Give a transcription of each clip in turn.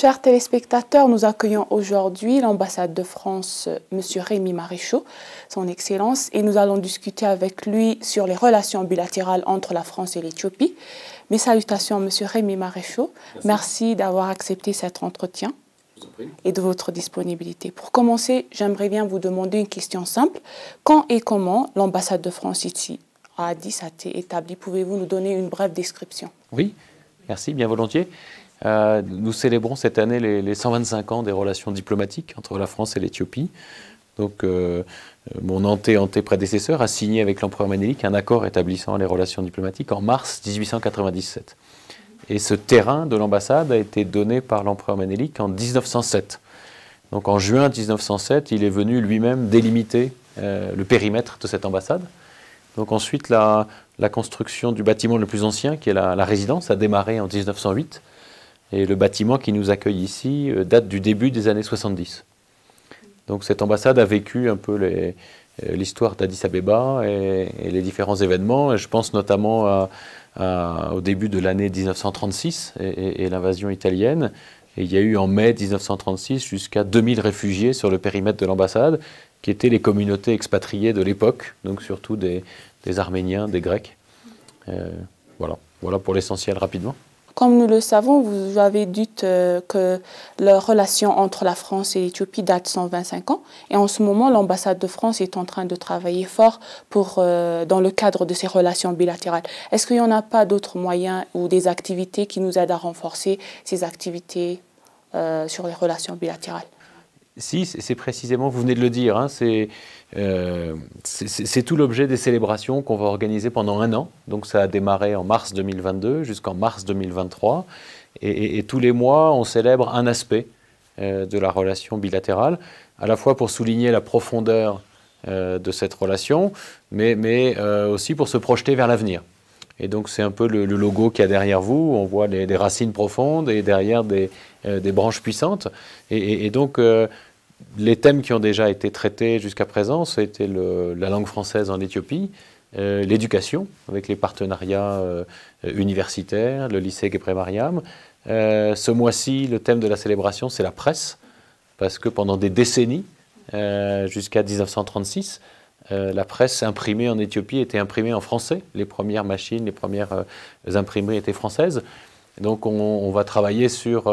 Chers téléspectateurs, nous accueillons aujourd'hui l'ambassade de France, M. Rémy Maréchaux, son Excellence, et nous allons discuter avec lui sur les relations bilatérales entre la France et l'Éthiopie. Mes salutations, M. Rémy Maréchaux. Merci d'avoir accepté cet entretien et de votre disponibilité. Pour commencer, j'aimerais bien vous demander une question simple. Quand et comment l'ambassade de France ici à Addis a été établie? Pouvez-vous nous donner une brève description? Oui, merci, bien volontiers. Nous célébrons cette année les 125 ans des relations diplomatiques entre la France et l'Éthiopie. Donc, mon anté-prédécesseur a signé avec l'empereur Ménélik un accord établissant les relations diplomatiques en mars 1897. Et ce terrain de l'ambassade a été donné par l'empereur Ménélik en 1907. Donc, en juin 1907, il est venu lui-même délimiter le périmètre de cette ambassade. Donc ensuite, la construction du bâtiment le plus ancien, qui est la résidence, a démarré en 1908. Et le bâtiment qui nous accueille ici date du début des années 70. Donc cette ambassade a vécu un peu l'histoire d'Addis Abeba et les différents événements. Et je pense notamment au début de l'année 1936 et l'invasion italienne. Et il y a eu en mai 1936 jusqu'à 2000 réfugiés sur le périmètre de l'ambassade, qui étaient les communautés expatriées de l'époque, donc surtout des Arméniens, des Grecs. Voilà pour l'essentiel rapidement. Comme nous le savons, vous avez dit que la relation entre la France et l'Éthiopie date de 125 ans. Et en ce moment, l'ambassade de France est en train de travailler fort dans le cadre de ces relations bilatérales. Est-ce qu'il n'y en a pas d'autres moyens ou des activités qui nous aident à renforcer ces activités sur les relations bilatérales? Si, c'est précisément, vous venez de le dire, hein, c'est tout l'objet des célébrations qu'on va organiser pendant un an. Donc ça a démarré en mars 2022 jusqu'en mars 2023. Et tous les mois, on célèbre un aspect de la relation bilatérale, à la fois pour souligner la profondeur de cette relation, mais aussi pour se projeter vers l'avenir. Et donc c'est un peu le logo qu'il y a derrière vous. On voit des racines profondes et derrière des branches puissantes. Et donc les thèmes qui ont déjà été traités jusqu'à présent, c'était la langue française en Éthiopie, l'éducation, avec les partenariats universitaires, le lycée Gebré Mariam. Ce mois-ci, le thème de la célébration, c'est la presse, parce que pendant des décennies, jusqu'à 1936, la presse imprimée en Éthiopie était imprimée en français. Les premières machines, les premières imprimeries étaient françaises. Donc on va travailler sur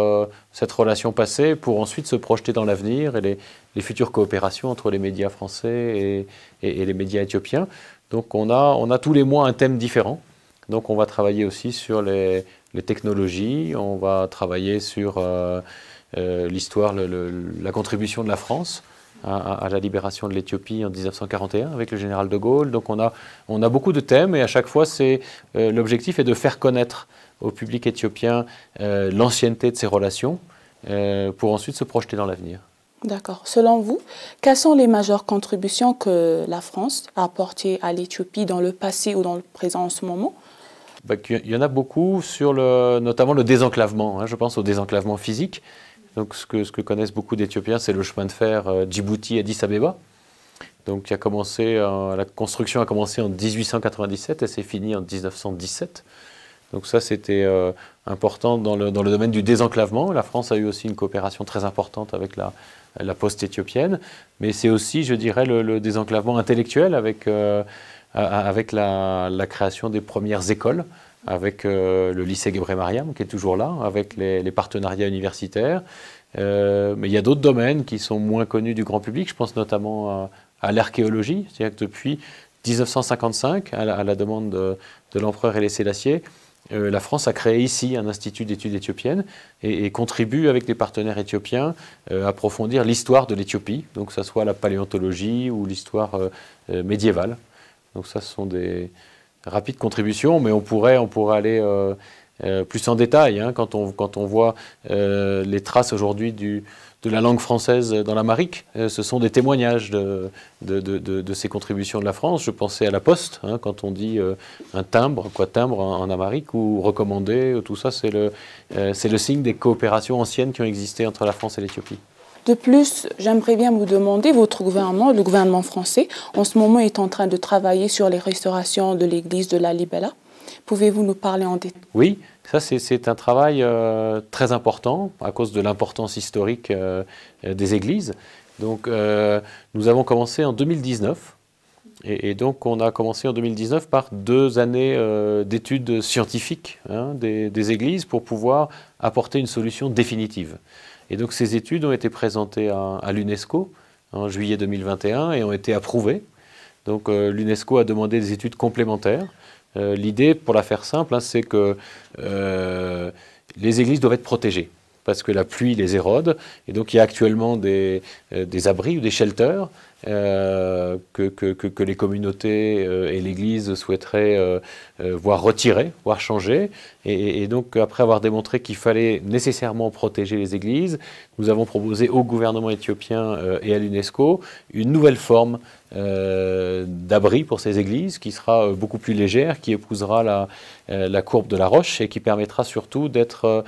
cette relation passée pour ensuite se projeter dans l'avenir et les futures coopérations entre les médias français et les médias éthiopiens. Donc on a tous les mois un thème différent. Donc on va travailler aussi sur les technologies, on va travailler sur l'histoire, la contribution de la France à la libération de l'Éthiopie en 1941 avec le général de Gaulle. Donc on a beaucoup de thèmes et à chaque fois l'objectif est de faire connaître au public éthiopien l'ancienneté de ces relations pour ensuite se projeter dans l'avenir. D'accord. Selon vous, quelles sont les majeures contributions que la France a apportées à l'Éthiopie dans le passé ou dans le présent en ce moment? Il y en a beaucoup sur notamment le désenclavement. Je pense au désenclavement physique. Donc ce que connaissent beaucoup d'Éthiopiens, c'est le chemin de fer Djibouti-Addis Abeba. Donc la construction a commencé en 1897 et s'est finie en 1917. Donc ça, c'était important dans le domaine du désenclavement. La France a eu aussi une coopération très importante avec la poste éthiopienne. Mais c'est aussi, je dirais, le désenclavement intellectuel avec la création des premières écoles, avec le lycée Gebré Mariam, qui est toujours là, avec les partenariats universitaires. Mais il y a d'autres domaines qui sont moins connus du grand public. Je pense notamment à l'archéologie. C'est-à-dire que depuis 1955, à la demande de l'empereur Haïlé Sélassié, la France a créé ici un institut d'études éthiopiennes et contribue avec des partenaires éthiopiens à approfondir l'histoire de l'Éthiopie, donc que ce soit la paléontologie ou l'histoire médiévale. Donc ça, ce sont des rapides contributions, mais on pourrait aller plus en détail quand on voit les traces aujourd'hui de la langue française dans l'Amérique. Ce sont des témoignages de ces contributions de la France. Je pensais à la Poste, quand on dit un timbre, timbre en Amérique, ou recommandé, tout ça, c'est le signe des coopérations anciennes qui ont existé entre la France et l'Éthiopie. De plus, j'aimerais bien vous demander, votre gouvernement, le gouvernement français, en ce moment est en train de travailler sur les restaurations de l'église de la Libella. Pouvez-vous nous parler en détail? Oui, Ça, c'est un travail très important à cause de l'importance historique des églises. Donc, nous avons commencé en 2019. Et donc, on a commencé en 2019 par 2 années d'études scientifiques des églises pour pouvoir apporter une solution définitive. Et donc, ces études ont été présentées à l'UNESCO en juillet 2021 et ont été approuvées. Donc, l'UNESCO a demandé des études complémentaires. L'idée, pour la faire simple, c'est que les églises doivent être protégées parce que la pluie les érode. Et donc, il y a actuellement des abris ou des shelters que les communautés et l'Église souhaiteraient voir retirés, voir changer. Et donc, après avoir démontré qu'il fallait nécessairement protéger les églises, nous avons proposé au gouvernement éthiopien et à l'UNESCO une nouvelle forme d'abri pour ces églises qui sera beaucoup plus légère, qui épousera la courbe de la roche et qui permettra surtout d'être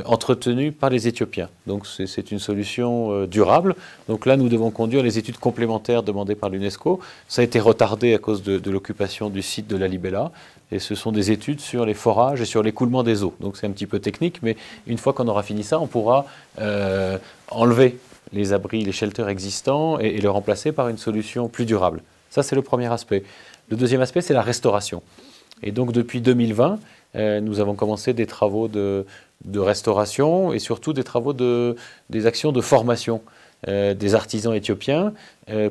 entretenue par les Éthiopiens. Donc c'est une solution durable. Donc là, nous devons conduire les études complémentaires demandées par l'UNESCO. Ça a été retardé à cause de l'occupation du site de la Libella. Et ce sont des études sur les forages et sur l'écoulement des eaux. Donc c'est un petit peu technique, mais une fois qu'on aura fini ça, on pourra enlever les abris, les shelters existants et les remplacer par une solution plus durable. Ça, c'est le premier aspect. Le deuxième aspect, c'est la restauration. Et donc, depuis 2020, nous avons commencé des travaux de restauration et surtout des actions de formation des artisans éthiopiens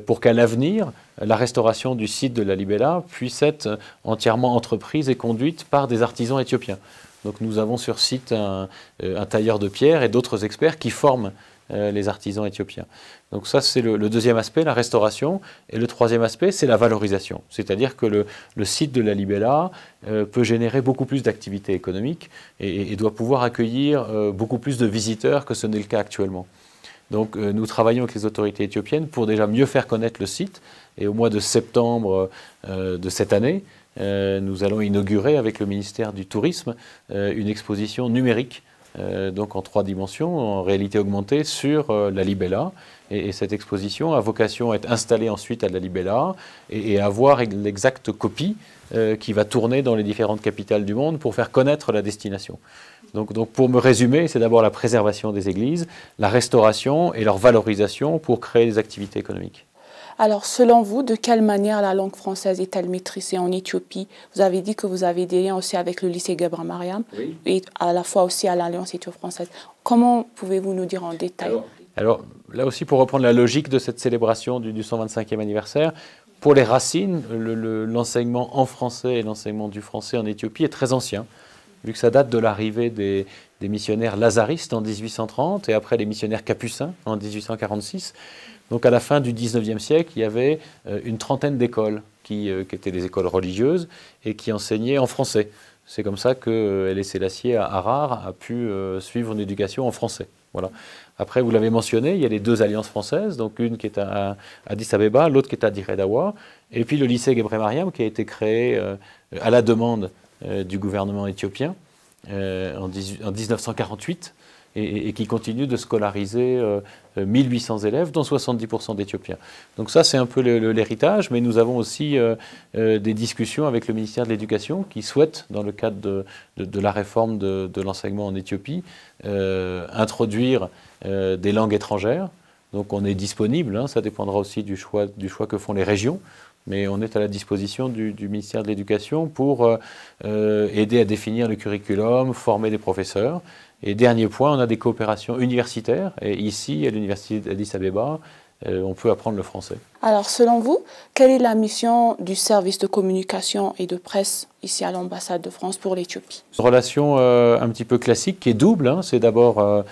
pour qu'à l'avenir, la restauration du site de la Libella puisse être entièrement entreprise et conduite par des artisans éthiopiens. Donc, nous avons sur site un tailleur de pierre et d'autres experts qui forment les artisans éthiopiens. Donc ça, c'est le deuxième aspect, la restauration. Et le troisième aspect, c'est la valorisation. C'est-à-dire que le site de la Libella peut générer beaucoup plus d'activités économiques et doit pouvoir accueillir beaucoup plus de visiteurs que ce n'est le cas actuellement. Donc nous travaillons avec les autorités éthiopiennes pour déjà mieux faire connaître le site. Et au mois de septembre de cette année, nous allons inaugurer avec le ministère du Tourisme une exposition numérique donc en 3 dimensions, en réalité augmentée, sur la Libella. Et cette exposition a vocation à être installée ensuite à la Libella et avoir l'exacte copie qui va tourner dans les différentes capitales du monde pour faire connaître la destination. Donc pour me résumer, c'est d'abord la préservation des églises, la restauration et leur valorisation pour créer des activités économiques. Alors, selon vous, de quelle manière la langue française est-elle maîtrisée en Éthiopie? Vous avez dit que vous avez des liens aussi avec le lycée Gebre Mariam et à la fois aussi à l'Alliance éthio-française. Comment pouvez-vous nous dire en détail? Alors, là aussi, pour reprendre la logique de cette célébration du 125e anniversaire, pour les racines, l'enseignement en français et l'enseignement du français en Éthiopie est très ancien, vu que ça date de l'arrivée des missionnaires lazaristes en 1830 et après les missionnaires capucins en 1846. Donc à la fin du 19e siècle, il y avait une trentaine d'écoles qui étaient des écoles religieuses et qui enseignaient en français. C'est comme ça que Haïlé Sélassié à Harare a pu suivre une éducation en français. Voilà. Après, vous l'avez mentionné, il y a les 2 alliances françaises, donc une qui est à Addis Abeba, l'autre qui est à Dire Dawa, et puis le lycée Gebre Mariam qui a été créé à la demande du gouvernement éthiopien en 1948 et qui continue de scolariser 1800 élèves, dont 70% d'Éthiopiens. Donc ça, c'est un peu l'héritage, mais nous avons aussi des discussions avec le ministère de l'Éducation qui souhaite, dans le cadre de la réforme de l'enseignement en Éthiopie, introduire des langues étrangères. Donc on est disponible, ça dépendra aussi du choix que font les régions, mais on est à la disposition du ministère de l'Éducation pour aider à définir le curriculum, former des professeurs. Et dernier point, on a des coopérations universitaires. Et ici, à l'université d'Addis Abeba, on peut apprendre le français. Alors, selon vous, quelle est la mission du service de communication et de presse ici à l'ambassade de France pour l'Éthiopie? Une relation un petit peu classique qui est double. C'est d'abord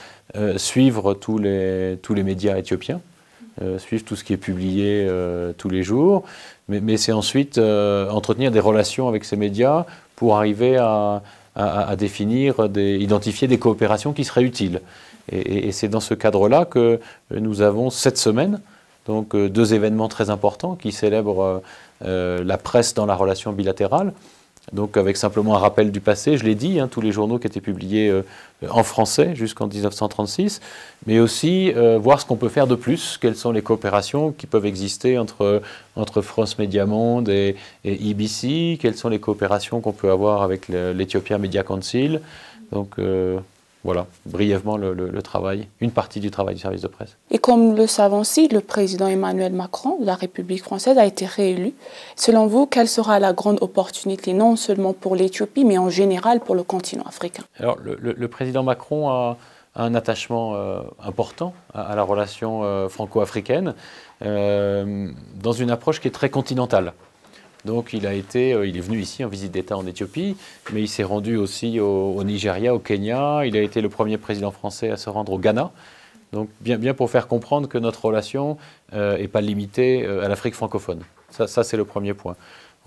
suivre tous les médias éthiopiens, suivre tout ce qui est publié tous les jours. Mais c'est ensuite entretenir des relations avec ces médias pour arriver à définir, identifier des coopérations qui seraient utiles. Et c'est dans ce cadre-là que nous avons cette semaine donc, 2 événements très importants qui célèbrent la presse dans la relation bilatérale. Donc avec simplement un rappel du passé, je l'ai dit, tous les journaux qui étaient publiés en français jusqu'en 1936, mais aussi voir ce qu'on peut faire de plus, quelles sont les coopérations qui peuvent exister entre France Média Monde et IBC, quelles sont les coopérations qu'on peut avoir avec l'Ethiopia Media Council, Donc voilà, brièvement le travail, une partie du travail du service de presse. Et comme nous le savons aussi, le président Emmanuel Macron de la République française a été réélu. Selon vous, quelle sera la grande opportunité, non seulement pour l'Éthiopie, mais en général pour le continent africain? Alors le président Macron a un attachement important à la relation franco-africaine, dans une approche qui est très continentale. Donc il est venu ici en visite d'État en Éthiopie, mais il s'est rendu aussi au Nigeria, au Kenya. Il a été le premier président français à se rendre au Ghana. Donc bien pour faire comprendre que notre relation n'est pas limitée à l'Afrique francophone. Ça c'est le premier point.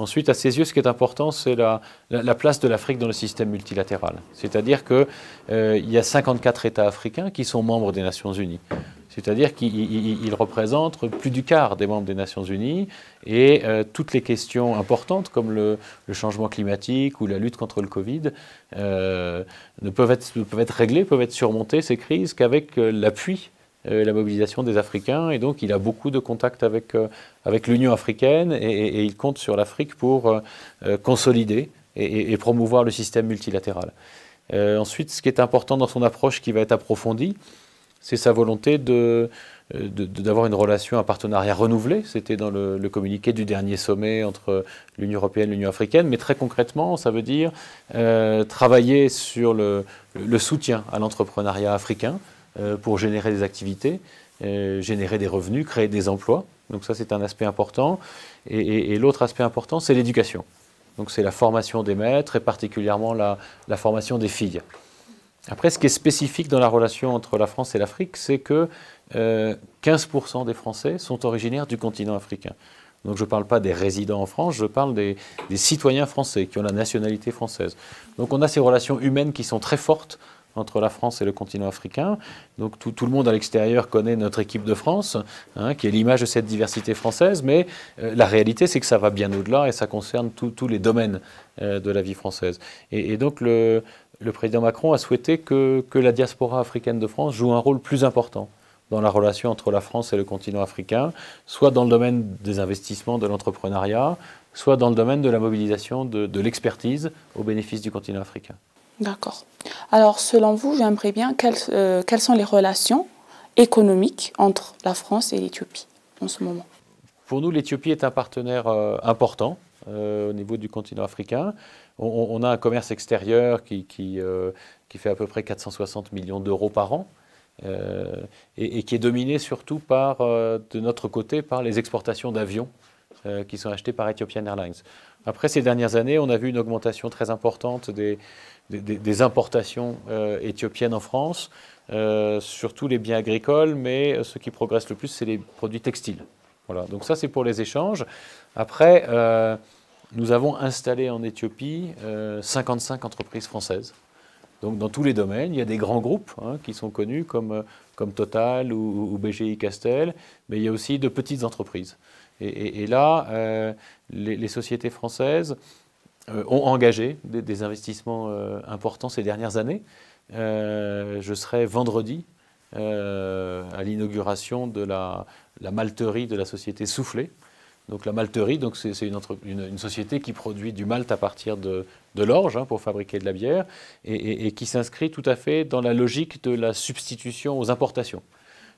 Ensuite, à ses yeux, ce qui est important, c'est la place de l'Afrique dans le système multilatéral. C'est-à-dire qu'il y a 54 États africains qui sont membres des Nations Unies. C'est-à-dire qu'ils représentent plus du quart des membres des Nations Unies et toutes les questions importantes comme le changement climatique ou la lutte contre le Covid ne peuvent être réglées, peuvent être surmontées, ces crises, qu'avec l'appui, la mobilisation des Africains. Et donc il a beaucoup de contacts avec l'Union africaine et il compte sur l'Afrique pour consolider et promouvoir le système multilatéral. Ensuite, ce qui est important dans son approche qui va être approfondie, c'est sa volonté d'avoir une relation, un partenariat renouvelé. C'était dans le communiqué du dernier sommet entre l'Union européenne et l'Union africaine. Mais très concrètement, ça veut dire travailler sur le soutien à l'entrepreneuriat africain pour générer des activités, générer des revenus, créer des emplois. Donc ça, c'est un aspect important. Et l'autre aspect important, c'est l'éducation. Donc c'est la formation des maîtres et particulièrement la formation des filles. Après, ce qui est spécifique dans la relation entre la France et l'Afrique, c'est que 15% des Français sont originaires du continent africain. Donc je ne parle pas des résidents en France, je parle des citoyens français qui ont la nationalité française. Donc on a ces relations humaines qui sont très fortes entre la France et le continent africain. Donc tout le monde à l'extérieur connaît notre équipe de France, qui est l'image de cette diversité française, mais la réalité, c'est que ça va bien au-delà et ça concerne tous les domaines de la vie française. Et donc le président Macron a souhaité que la diaspora africaine de France joue un rôle plus important dans la relation entre la France et le continent africain, soit dans le domaine des investissements, de l'entrepreneuriat, soit dans le domaine de la mobilisation de l'expertise au bénéfice du continent africain. D'accord. Alors, selon vous, j'aimerais bien quelles sont les relations économiques entre la France et l'Éthiopie en ce moment? Pour nous, l'Éthiopie est un partenaire important au niveau du continent africain. On a un commerce extérieur qui fait à peu près 460 millions d'euros par an et qui est dominé surtout de notre côté par les exportations d'avions qui sont achetés par Ethiopian Airlines. Après ces dernières années, on a vu une augmentation très importante des importations éthiopiennes en France, surtout les biens agricoles, mais ce qui progresse le plus, c'est les produits textiles. Voilà. Donc ça, c'est pour les échanges. Après, nous avons installé en Éthiopie 55 entreprises françaises. Donc dans tous les domaines, il y a des grands groupes qui sont connus comme Total ou BGI Castel, mais il y a aussi de petites entreprises. Et là, les sociétés françaises ont engagé des investissements importants ces dernières années. Je serai vendredi à l'inauguration de la malterie de la société Soufflet. Donc la malterie, c'est une société qui produit du malt à partir de l'orge pour fabriquer de la bière et qui s'inscrit tout à fait dans la logique de la substitution aux importations.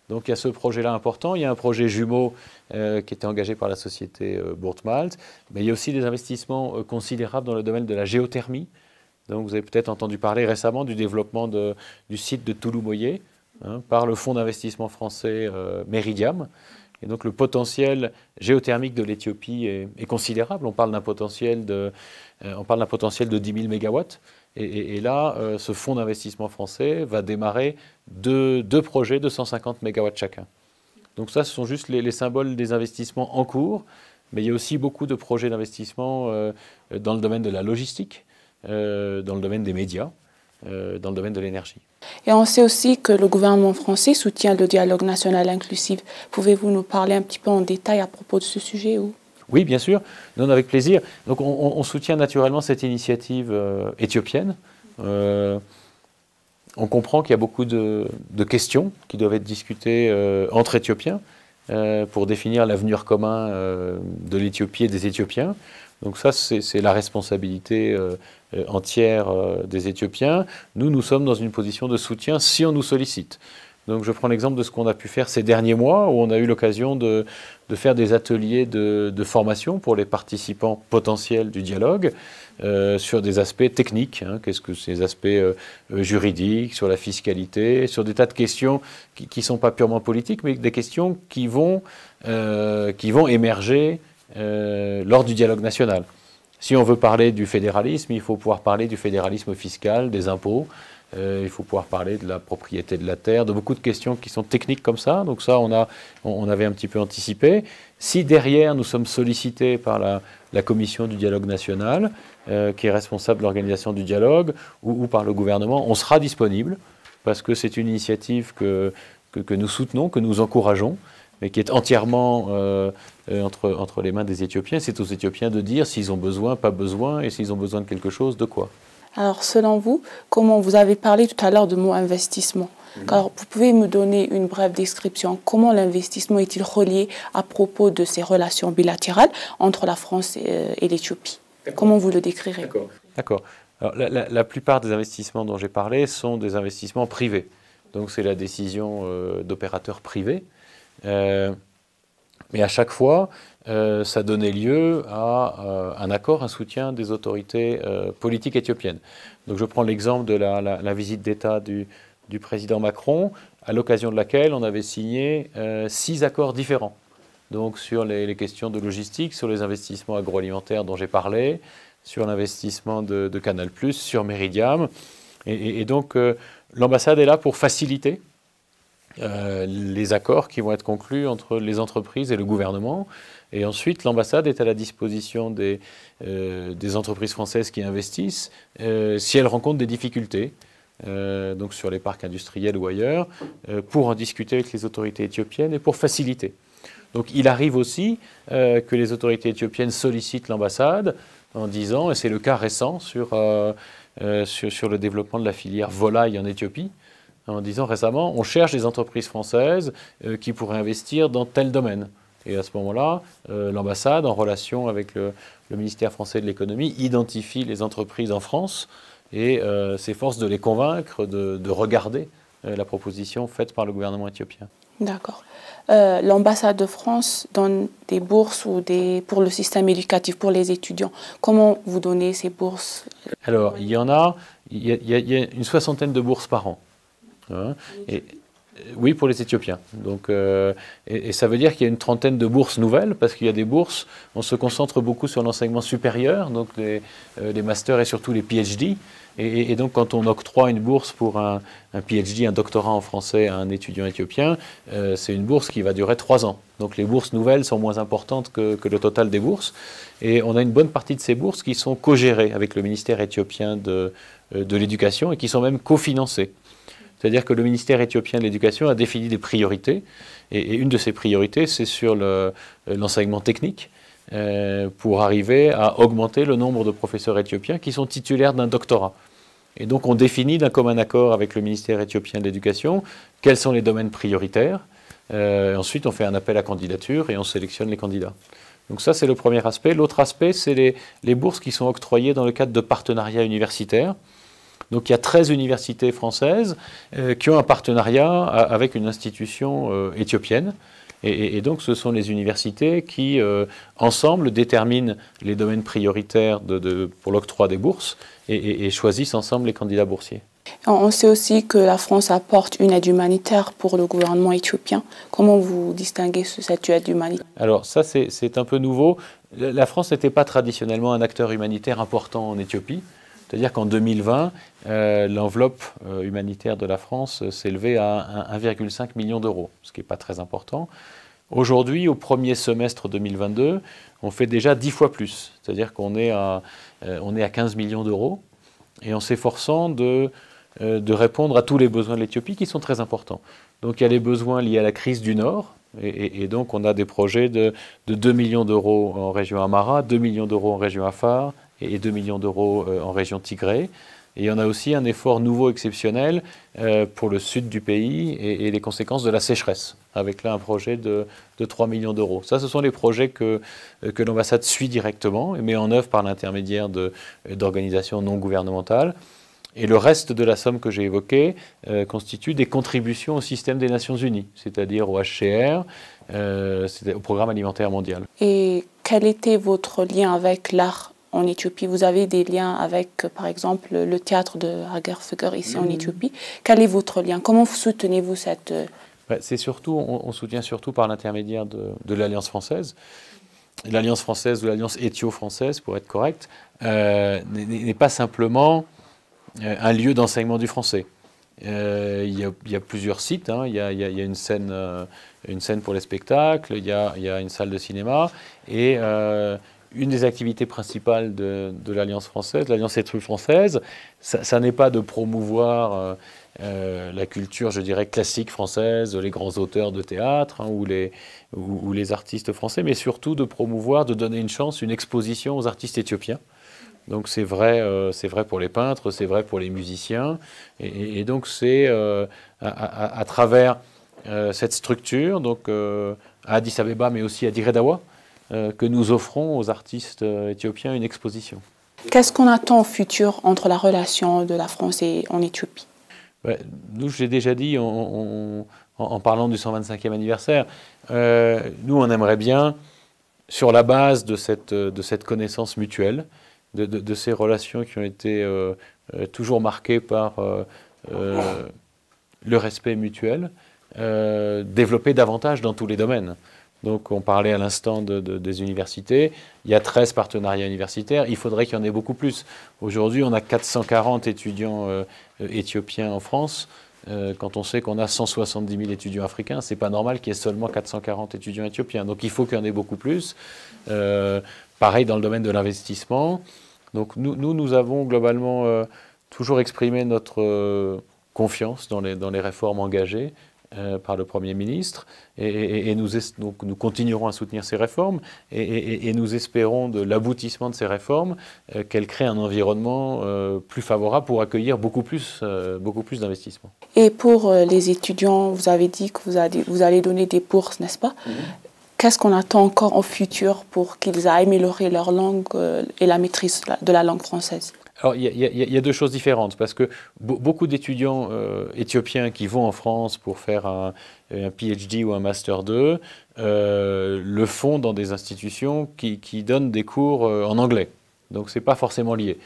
Donc il y a ce projet-là important, il y a un projet jumeau qui était engagé par la société Bourtmalt, mais il y a aussi des investissements considérables dans le domaine de la géothermie. Donc vous avez peut-être entendu parler récemment du développement du site de Touloumoyé par le fonds d'investissement français Meridiam. Et donc le potentiel géothermique de l'Éthiopie est considérable. On parle d'un potentiel de 10 000 mégawatts. Et là, ce fonds d'investissement français va démarrer deux projets de 150 mégawatts chacun. Donc ça, ce sont juste les symboles des investissements en cours. Mais il y a aussi beaucoup de projets d'investissement dans le domaine de la logistique, dans le domaine des médias, dans le domaine de l'énergie. Et on sait aussi que le gouvernement français soutient le dialogue national inclusif. Pouvez-vous nous parler un petit peu en détail à propos de ce sujet ou? Oui, bien sûr, non, avec plaisir. Donc on soutient naturellement cette initiative éthiopienne. On comprend qu'il y a beaucoup de questions qui doivent être discutées entre Éthiopiens pour définir l'avenir commun de l'Éthiopie et des Éthiopiens. Donc ça, c'est la responsabilité entière des Éthiopiens. Nous sommes dans une position de soutien si on nous sollicite. Donc je prends l'exemple de ce qu'on a pu faire ces derniers mois, où on a eu l'occasion de faire des ateliers de formation pour les participants potentiels du dialogue sur des aspects techniques, hein, qu'est-ce que ces aspects juridiques, sur la fiscalité, sur des tas de questions qui ne sont pas purement politiques, mais des questions qui vont émerger lors du dialogue national. Si on veut parler du fédéralisme, il faut pouvoir parler du fédéralisme fiscal, des impôts. Il faut pouvoir parler de la propriété de la terre, de beaucoup de questions qui sont techniques comme ça. Donc ça, on avait un petit peu anticipé. Si derrière, nous sommes sollicités par la commission du dialogue national, qui est responsable de l'organisation du dialogue, ou par le gouvernement, on sera disponible, parce que c'est une initiative que nous soutenons, que nous encourageons, mais qui est entièrement entre les mains des Éthiopiens. C'est aux Éthiopiens de dire s'ils ont besoin, pas besoin, et s'ils ont besoin de quelque chose, de quoi. Alors, selon vous, comment vous avez parlé tout à l'heure de mot investissement. Alors, vous pouvez me donner une brève description. Comment l'investissement est-il relié à propos de ces relations bilatérales entre la France et l'Éthiopie? Comment vous le décrirez? D'accord. Alors, la plupart des investissements dont j'ai parlé sont des investissements privés. Donc, c'est la décision d'opérateurs privés. Mais à chaque fois, ça donnait lieu à un accord, un soutien des autorités politiques éthiopiennes. Donc je prends l'exemple de la visite d'État du président Macron, à l'occasion de laquelle on avait signé 6 accords différents. Donc sur les questions de logistique, sur les investissements agroalimentaires dont j'ai parlé, sur l'investissement de Canal+, sur Meridiam. Et donc l'ambassade est là pour faciliter les accords qui vont être conclus entre les entreprises et le gouvernement. Et ensuite, l'ambassade est à la disposition des entreprises françaises qui investissent si elles rencontrent des difficultés, donc sur les parcs industriels ou ailleurs, pour en discuter avec les autorités éthiopiennes et pour faciliter. Donc il arrive aussi que les autorités éthiopiennes sollicitent l'ambassade en disant, et c'est le cas récent sur le développement de la filière volaille en Éthiopie, en disant récemment, on cherche des entreprises françaises qui pourraient investir dans tel domaine. Et à ce moment-là, l'ambassade, en relation avec le ministère français de l'économie, identifie les entreprises en France et s'efforce de les convaincre de regarder la proposition faite par le gouvernement éthiopien. D'accord. L'ambassade de France donne des bourses pour le système éducatif, pour les étudiants. Comment vous donnez ces bourses? Alors, il y a une 60aine de bourses par an. Hein, oui, pour les Éthiopiens. Donc, et ça veut dire qu'il y a une 30aine de bourses nouvelles, parce qu'il y a des bourses, on se concentre beaucoup sur l'enseignement supérieur, donc les masters et surtout les PhD. Et donc, quand on octroie une bourse pour un PhD, un doctorat en français à un étudiant éthiopien, c'est une bourse qui va durer 3 ans. Donc, les bourses nouvelles sont moins importantes que le total des bourses. Et on a une bonne partie de ces bourses qui sont co-gérées avec le ministère éthiopien de l'Éducation et qui sont même cofinancées. C'est-à-dire que le ministère éthiopien de l'Éducation a défini des priorités, et une de ces priorités, c'est sur l'enseignement technique, pour arriver à augmenter le nombre de professeurs éthiopiens qui sont titulaires d'un doctorat. Et donc on définit d'un commun accord avec le ministère éthiopien de l'Éducation quels sont les domaines prioritaires. Ensuite, on fait un appel à candidature et on sélectionne les candidats. Donc ça, c'est le premier aspect. L'autre aspect, c'est les bourses qui sont octroyées dans le cadre de partenariats universitaires. Donc il y a 13 universités françaises qui ont un partenariat avec une institution éthiopienne. Et donc ce sont les universités qui, ensemble, déterminent les domaines prioritaires pour l'octroi des bourses et choisissent ensemble les candidats boursiers. On sait aussi que la France apporte une aide humanitaire pour le gouvernement éthiopien. Comment vous distinguez cette aide humanitaire? Alors ça, c'est un peu nouveau. La France n'était pas traditionnellement un acteur humanitaire important en Éthiopie. C'est-à-dire qu'en 2020, l'enveloppe humanitaire de la France s'élevait à 1,5 million d'euros, ce qui n'est pas très important. Aujourd'hui, au premier semestre 2022, on fait déjà 10 fois plus. C'est-à-dire qu'on est à 15 millions d'euros et en s'efforçant de répondre à tous les besoins de l'Éthiopie qui sont très importants. Donc il y a les besoins liés à la crise du Nord. Et donc on a des projets de 2 millions d'euros en région Amara, 2 millions d'euros en région Afar, et 2 millions d'euros en région Tigré. Et il y en a aussi un effort nouveau exceptionnel pour le sud du pays et les conséquences de la sécheresse, avec là un projet de 3 millions d'euros. Ça, ce sont les projets que l'ambassade suit directement et met en œuvre par l'intermédiaire d'organisations non gouvernementales. Et le reste de la somme que j'ai évoquée constitue des contributions au système des Nations Unies, c'est-à-dire au HCR, au Programme alimentaire mondial. Et quel était votre lien avec l'art en Éthiopie? Vous avez des liens avec, par exemple, le théâtre de Hager ici en Éthiopie. Quel est votre lien? Comment soutenez-vous cette... C'est surtout, on soutient surtout par l'intermédiaire de l'Alliance française. L'Alliance française ou l'Alliance éthio-française, pour être correct, n'est pas simplement un lieu d'enseignement du français. Il y a plusieurs sites, hein. Il y a une scène pour les spectacles, il y a une salle de cinéma, et une des activités principales de l'Alliance française, l'Alliance éthio-française, ça n'est pas de promouvoir la culture, je dirais, classique française, les grands auteurs de théâtre, hein, ou les artistes français, mais surtout de promouvoir, de donner une chance, une exposition aux artistes éthiopiens. Donc c'est vrai pour les peintres, c'est vrai pour les musiciens, et donc c'est à travers cette structure, donc à Addis Abeba, mais aussi à Dire Dawa, que nous offrons aux artistes éthiopiens une exposition. Qu'est-ce qu'on attend au futur entre la relation de la France et en Éthiopie? Nous, je l'ai déjà dit en parlant du 125e anniversaire, nous on aimerait bien, sur la base de cette connaissance mutuelle, de ces relations qui ont été toujours marquées par le respect mutuel, développer davantage dans tous les domaines. Donc on parlait à l'instant des universités, il y a 13 partenariats universitaires, il faudrait qu'il y en ait beaucoup plus. Aujourd'hui, on a 440 étudiants éthiopiens en France. Quand on sait qu'on a 170 000 étudiants africains, c'est pas normal qu'il y ait seulement 440 étudiants éthiopiens. Donc il faut qu'il y en ait beaucoup plus. Pareil dans le domaine de l'investissement. Donc nous avons globalement toujours exprimé notre confiance dans les réformes engagées par le Premier ministre, et nous continuerons à soutenir ces réformes, et nous espérons de l'aboutissement de ces réformes qu'elles créent un environnement plus favorable pour accueillir beaucoup plus d'investissements. Et pour les étudiants, vous avez dit que vous allez donner des bourses, n'est-ce pas? Qu'est-ce qu'on attend encore au futur pour qu'ils aient amélioré leur langue et la maîtrise de la langue française? Alors, il y a deux choses différentes, parce que beaucoup d'étudiants éthiopiens qui vont en France pour faire un PhD ou un Master 2 le font dans des institutions qui donnent des cours en anglais. Donc, ce n'est pas forcément lié.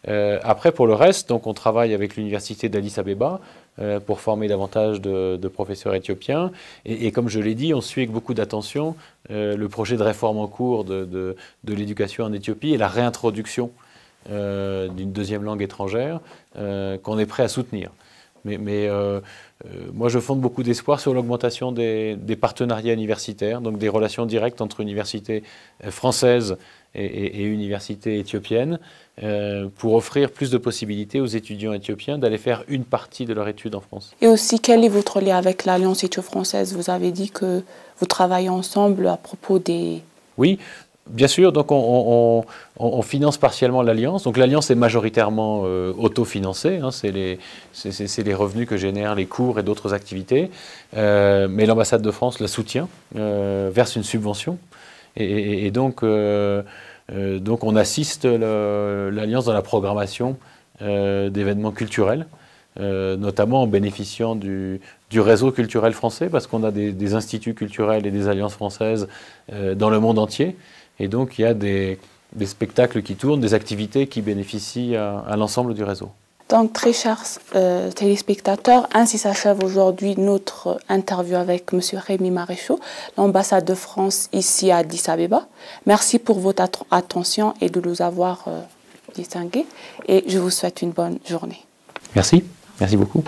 Après, pour le reste, donc, on travaille avec l'université d'Addis Abeba pour former davantage de professeurs éthiopiens. Et comme je l'ai dit, on suit avec beaucoup d'attention le projet de réforme en cours de l'éducation en Éthiopie et la réintroduction d'une deuxième langue étrangère qu'on est prêt à soutenir. Mais moi, je fonde beaucoup d'espoir sur l'augmentation des partenariats universitaires, donc des relations directes entre universités françaises et universités éthiopiennes, pour offrir plus de possibilités aux étudiants éthiopiens d'aller faire une partie de leur étude en France. Et aussi, quel est votre lien avec l'Alliance éthio-française? Vous avez dit que vous travaillez ensemble à propos des... Oui. Bien sûr, donc on finance partiellement l'Alliance. Donc l'Alliance est majoritairement autofinancée, hein, c'est les revenus que génèrent les cours et d'autres activités. Mais l'ambassade de France la soutient, verse une subvention. Et donc on assiste l'Alliance dans la programmation d'événements culturels, notamment en bénéficiant du réseau culturel français, parce qu'on a des instituts culturels et des alliances françaises dans le monde entier. Et donc, il y a des spectacles qui tournent, des activités qui bénéficient à l'ensemble du réseau. Donc, très chers téléspectateurs, ainsi s'achève aujourd'hui notre interview avec M. Rémi Maréchaux, l'ambassade de France ici à Addis Abeba. Merci pour votre attention et de nous avoir distingués. Et je vous souhaite une bonne journée. Merci. Merci beaucoup.